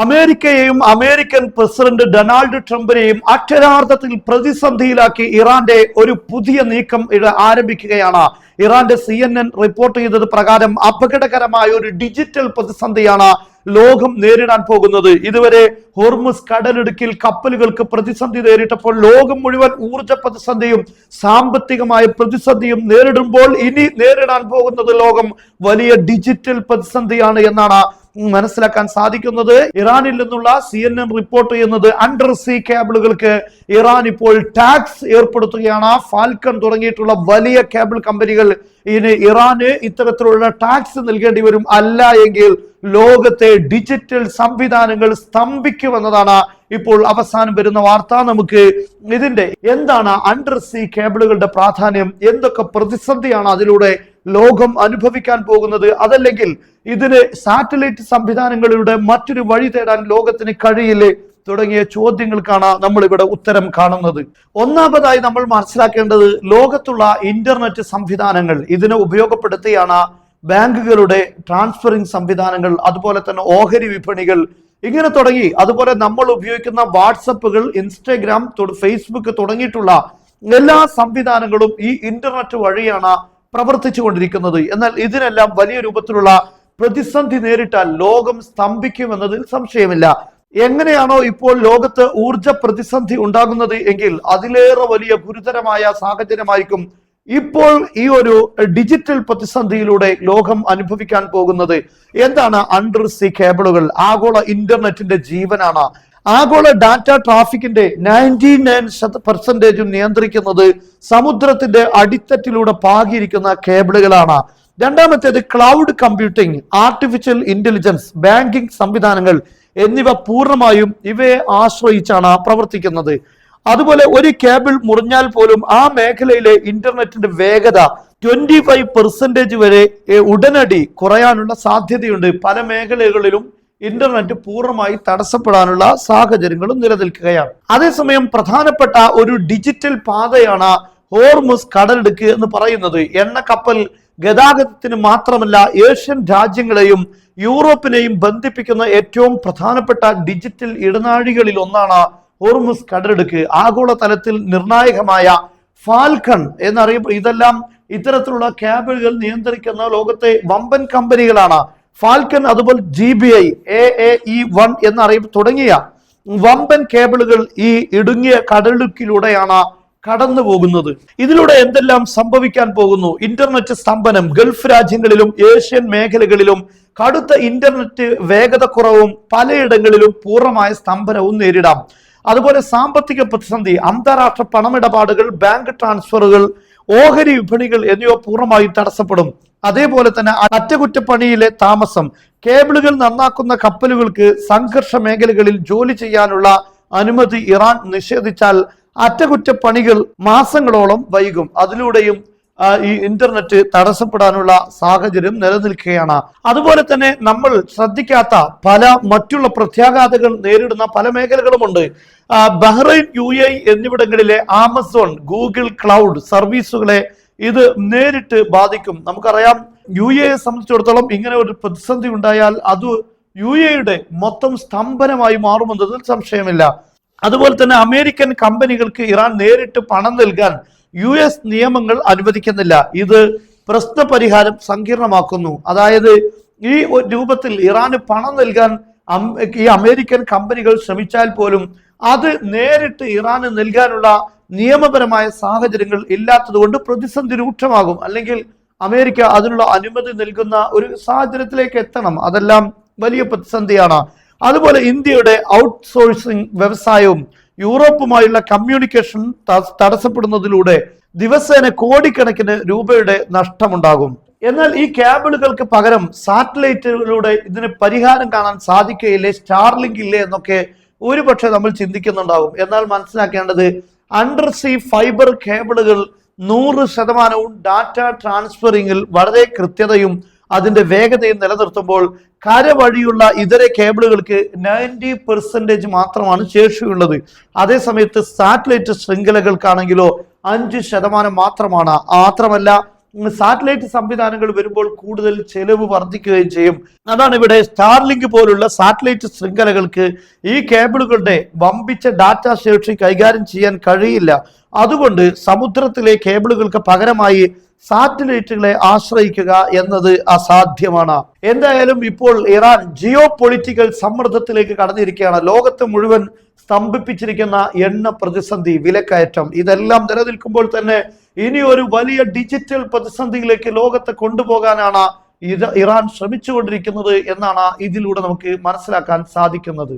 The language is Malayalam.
അമേരിക്കയെയും അമേരിക്കൻ പ്രസിഡന്റ് ഡൊണാൾഡ് ട്രംപിനെയും അക്ഷരാർത്ഥത്തിൽ പ്രതിസന്ധിയിലാക്കി ഇറാന്റെ ഒരു പുതിയ നീക്കം ആരംഭിക്കുകയാണ്. ഇറാന്റെ CNN റിപ്പോർട്ട് ചെയ്തത് പ്രകാരം അപകടകരമായ ഒരു ഡിജിറ്റൽ പ്രതിസന്ധിയാണ് ലോകം നേരിടാൻ പോകുന്നത്. ഇതുവരെ ഹോർമുസ് കടലിടുക്കിൽ കപ്പലുകൾക്ക് പ്രതിസന്ധി നേരിട്ടപ്പോൾ ലോകം മുഴുവൻ ഊർജ പ്രതിസന്ധിയും സാമ്പത്തികമായ പ്രതിസന്ധിയും നേരിടുമ്പോൾ ഇനി നേരിടാൻ പോകുന്നത് ലോകം വലിയ ഡിജിറ്റൽ പ്രതിസന്ധിയാണ് എന്നാണ് മനസ്സിലാക്കാൻ സാധിക്കുന്നത്. ഇറാനിൽ നിന്നുള്ള CNN റിപ്പോർട്ട് ചെയ്യുന്നത് അണ്ടർ സീ കേബിളുകൾക്ക് ഇറാൻ ഇപ്പോൾ ടാക്സ് ഏർപ്പെടുത്തുകയാണ്. ഫാൽക്കൺ തുടങ്ങിയിട്ടുള്ള വലിയ കേബിൾ കമ്പനികൾ ഇനി ഇറാന് ഇത്തരത്തിലുള്ള ടാക്സ് നൽകേണ്ടി വരും. അല്ല എങ്കിൽ ലോകത്തെ ഡിജിറ്റൽ സംവിധാനങ്ങൾ സ്തംഭിക്കുമെന്നതാണ് ഇപ്പോൾ അവസാനം വരുന്ന വാർത്ത. നമുക്ക് ഇതിന്റെ എന്താണ് അണ്ടർ സീ കേബിളുകളുടെ പ്രാധാന്യം, എന്തൊക്കെ പ്രതിസന്ധിയാണ് അതിലൂടെ ലോകം അനുഭവിക്കാൻ പോകുന്നത്, അതല്ലെങ്കിൽ ഇതിന് സാറ്റലൈറ്റ് സംവിധാനങ്ങളിലൂടെ മറ്റൊരു വഴി തേടാൻ ലോകത്തിന് കഴിയില്ലേ തുടങ്ങിയ ചോദ്യങ്ങൾക്കാണ് നമ്മൾ ഇവിടെ ഉത്തരം കാണുന്നത്. ഒന്നാമതായി നമ്മൾ മനസ്സിലാക്കേണ്ടത് ലോകത്തുള്ള ഇന്റർനെറ്റ് സംവിധാനങ്ങൾ ഇതിനെ ഉപയോഗപ്പെടുത്തിയാണ് ബാങ്കുകളുടെ ട്രാൻസ്ഫറിംഗ് സംവിധാനങ്ങൾ, അതുപോലെ തന്നെ ഓഹരി വിപണികൾ ഇങ്ങനെ തുടങ്ങി, അതുപോലെ നമ്മൾ ഉപയോഗിക്കുന്ന വാട്സപ്പുകൾ, ഇൻസ്റ്റഗ്രാം, ഫേസ്ബുക്ക് തുടങ്ങിയിട്ടുള്ള എല്ലാ സംവിധാനങ്ങളും ഈ ഇന്റർനെറ്റ് വഴിയാണ് പ്രവർത്തിച്ചു കൊണ്ടിരിക്കുന്നത്. എന്നാൽ ഇതിനെല്ലാം വലിയ രൂപത്തിലുള്ള പ്രതിസന്ധി നേരിട്ടാൽ ലോകം സ്തംഭിക്കുമെന്നതിൽ സംശയമില്ല. എങ്ങനെയാണോ ഇപ്പോൾ ലോകത്ത് ഊർജ പ്രതിസന്ധി ഉണ്ടാകുന്നത് എങ്കിൽ അതിലേറെ വലിയ ഗുരുതരമായ സാഹചര്യമായിരിക്കും ഇപ്പോൾ ഈ ഒരു ഡിജിറ്റൽ പ്രതിസന്ധിയിലൂടെ ലോകം അനുഭവിക്കാൻ പോകുന്നത്. എന്താണ് അണ്ടർ സീ കേബിളുകൾ? ആഗോള ഇന്റർനെറ്റിന്റെ ജീവനാണ്. ആഗോള ഡാറ്റ ട്രാഫിക്കിന്റെ 99% നിയന്ത്രിക്കുന്നത് സമുദ്രത്തിന്റെ അടിത്തട്ടിലൂടെ പാകിയിരിക്കുന്ന കേബിളുകളാണ്. രണ്ടാമത്തേത് cloud computing, artificial intelligence, banking സംവിധാനങ്ങൾ എന്നിവ പൂർണ്ണമായും ഇവയെ ആശ്രയിച്ചാണ് പ്രവർത്തിക്കുന്നത്. അതുപോലെ ഒരു കേബിൾ മുറിഞ്ഞാൽ പോലും ആ മേഖലയിലെ ഇന്റർനെറ്റിന്റെ വേഗത 25% വരെ ഉടനടി കുറയാനുള്ള സാധ്യതയുണ്ട്. പല മേഖലകളിലും ഇന്റർനെറ്റ് പൂർണ്ണമായി തടസ്സപ്പെടാനുള്ള സാഹചര്യങ്ങളും നിലനിൽക്കുകയാണ്. അതേസമയം പ്രധാനപ്പെട്ട ഒരു ഡിജിറ്റൽ പാതയാണ് ഹോർമുസ് കടലിടുക്ക് എന്ന് പറയുന്നത്. എണ്ണ കപ്പൽ ഗതാഗതത്തിന് മാത്രമല്ല ഏഷ്യൻ രാജ്യങ്ങളെയും യൂറോപ്പിനെയും ബന്ധിപ്പിക്കുന്ന ഏറ്റവും പ്രധാനപ്പെട്ട ഡിജിറ്റൽ ഇടനാഴികളിൽ ഒന്നാണ് ഹോർമുസ് കടലിടുക്ക്. ആഗോളതലത്തിൽ നിർണായകമായ ഫാൽക്കൺ എന്നറിയപ്പെടും. ഇതെല്ലാം ഇത്തരത്തിലുള്ള കേബിളുകൾ നിയന്ത്രിക്കുന്ന ലോകത്തെ വമ്പൻ കമ്പനികളാണ്. ഫാൽക്കൺ, അതുപോലെ GBI, AAE-1 തുടങ്ങിയ വമ്പൻ കേബിളുകൾ ഈ ഇടുങ്ങിയ കടലിടുക്കിലൂടെയാണ് കടന്നു പോകുന്നത്. ഇതിലൂടെ എന്തെല്ലാം സംഭവിക്കാൻ പോകുന്നു? ഇന്റർനെറ്റ് സ്തംഭനം, ഗൾഫ് രാജ്യങ്ങളിലും ഏഷ്യൻ മേഖലകളിലും കടുത്ത ഇന്റർനെറ്റ് വേഗത കുറവും പലയിടങ്ങളിലും പൂർണ്ണമായ സ്തംഭനവും നേരിടാം. അതുപോലെ സാമ്പത്തിക പ്രതിസന്ധി, അന്താരാഷ്ട്ര പണമിടപാടുകൾ, ബാങ്ക് ട്രാൻസ്ഫറുകൾ, ഓഹരി വിപണികൾ എന്നിവ പൂർണ്ണമായും തടസ്സപ്പെടും. അതേപോലെ തന്നെ അറ്റകുറ്റപ്പണിയിലെ താമസം, കേബിളുകൾ നന്നാക്കുന്ന കപ്പലുകൾക്ക് സംഘർഷ മേഖലകളിൽ ജോലി ചെയ്യാനുള്ള അനുമതി ഇറാൻ നിഷേധിച്ചാൽ അറ്റകുറ്റപ്പണികൾ മാസങ്ങളോളം വൈകും. അതിലൂടെയും ഈ ഇന്റർനെറ്റ് തടസ്സപ്പെടാനുള്ള സാഹചര്യം നിലനിൽക്കുകയാണ്. അതുപോലെ തന്നെ നമ്മൾ ശ്രദ്ധിക്കാത്ത പല മറ്റുള്ള പ്രത്യാഘാതങ്ങൾ നേരിടുന്ന പല മേഖലകളുമുണ്ട്. ബഹ്റൈൻ, UAE എന്നിവിടങ്ങളിലെ ആമസോൺ, ഗൂഗിൾ ക്ലൗഡ് സർവീസുകളെ ഇത് നേരിട്ട് ബാധിക്കും. നമുക്കറിയാം, UAE സംബന്ധിച്ചിടത്തോളം ഇങ്ങനെ ഒരു പ്രതിസന്ധി ഉണ്ടായാൽ അത് UAE മൊത്തം സ്തംഭനമായി മാറുമെന്നതിൽ സംശയമില്ല. അതുപോലെ തന്നെ അമേരിക്കൻ കമ്പനികൾക്ക് ഇറാൻ നേരിട്ട് പണം നൽകാൻ US നിയമങ്ങൾ അനുവദിക്കുന്നില്ല. ഇത് പ്രശ്നപരിഹാരം സങ്കീർണമാക്കുന്നു. അതായത് ഈ രൂപത്തിൽ ഇറാന് പണം നൽകാൻ ഈ അമേരിക്കൻ കമ്പനികൾ ശ്രമിച്ചാൽ പോലും അത് നേരിട്ട് ഇറാന് നൽകാനുള്ള നിയമപരമായ സാഹചര്യങ്ങൾ ഇല്ലാത്തത് കൊണ്ട് പ്രതിസന്ധി രൂക്ഷമാകും. അല്ലെങ്കിൽ അമേരിക്ക അതിനുള്ള അനുമതി നൽകുന്ന ഒരു സാഹചര്യത്തിലേക്ക് എത്തണം. അതെല്ലാം വലിയ പ്രതിസന്ധിയാണ്. അതുപോലെ ഇന്ത്യയുടെ ഔട്ട്സോഴ്സിംഗ് വ്യവസായവും യൂറോപ്പുമായുള്ള കമ്മ്യൂണിക്കേഷൻ തടസ്സപ്പെടുന്നതിലൂടെ ദിവസേന കോടിക്കണക്കിന് രൂപയുടെ നഷ്ടമുണ്ടാകും. എന്നാൽ ഈ കേബിളുകൾക്ക് പകരം സാറ്റലൈറ്റുകളിലൂടെ ഇതിന് പരിഹാരം കാണാൻ സാധിക്കുകയില്ലേ, സ്റ്റാർലിങ്ക് ഇല്ലേ എന്നൊക്കെ ഒരുപക്ഷെ നമ്മൾ ചിന്തിക്കുന്നുണ്ടാകും. എന്നാൽ മനസ്സിലാക്കേണ്ടത് അണ്ടർ സീ ഫൈബർ കേബിളുകൾ 100% ഡാറ്റ ട്രാൻസ്ഫറിങ്ങിൽ വളരെ കൃത്യതയും അതിന്റെ വേഗതയും നിലനിർത്തുമ്പോൾ കരവഴിയുള്ള ഇതര കേബിളുകൾക്ക് 90% മാത്രമാണ് ശേഷിയുള്ളത്. അതേസമയത്ത് സാറ്റലൈറ്റ് ശൃംഖലകൾക്കാണെങ്കിലോ 5% മാത്രമാണ്. മാത്രമല്ല സാറ്റലൈറ്റ് സംവിധാനങ്ങൾ വരുമ്പോൾ കൂടുതൽ ചെലവ് വർദ്ധിക്കുകയും ചെയ്യും. അതാണ് ഇവിടെ സ്റ്റാർലിങ്ക് പോലുള്ള സാറ്റലൈറ്റ് ശൃംഖലകൾക്ക് ഈ കേബിളുകളുടെ വമ്പിച്ച ഡാറ്റ ശേഷി കൈകാര്യം ചെയ്യാൻ കഴിയില്ല. അതുകൊണ്ട് സമുദ്രത്തിലെ കേബിളുകൾക്ക് പകരമായി സാറ്റലൈറ്റുകളെ ആശ്രയിക്കുക എന്നത് അസാധ്യമാണ്. എന്തായാലും ഇപ്പോൾ ഇറാൻ ജിയോ പൊളിറ്റിക്കൽ സമ്മർദ്ദത്തിലേക്ക് കടന്നിരിക്കുകയാണ്. ലോകത്തെ മുഴുവൻ സ്തംഭിപ്പിച്ചിരിക്കുന്ന എണ്ണ പ്രതിസന്ധി, വിലക്കയറ്റം, ഇതെല്ലാം നിലനിൽക്കുമ്പോൾ തന്നെ ഇനി ഒരു വലിയ ഡിജിറ്റൽ പ്രതിസന്ധിയിലേക്ക് ലോകത്തെ കൊണ്ടുപോകാനാണ് ഇറാൻ ശ്രമിച്ചുകൊണ്ടിരിക്കുന്നത് എന്നാണ് ഇതിലൂടെ നമുക്ക് മനസ്സിലാക്കാൻ സാധിക്കുന്നത്.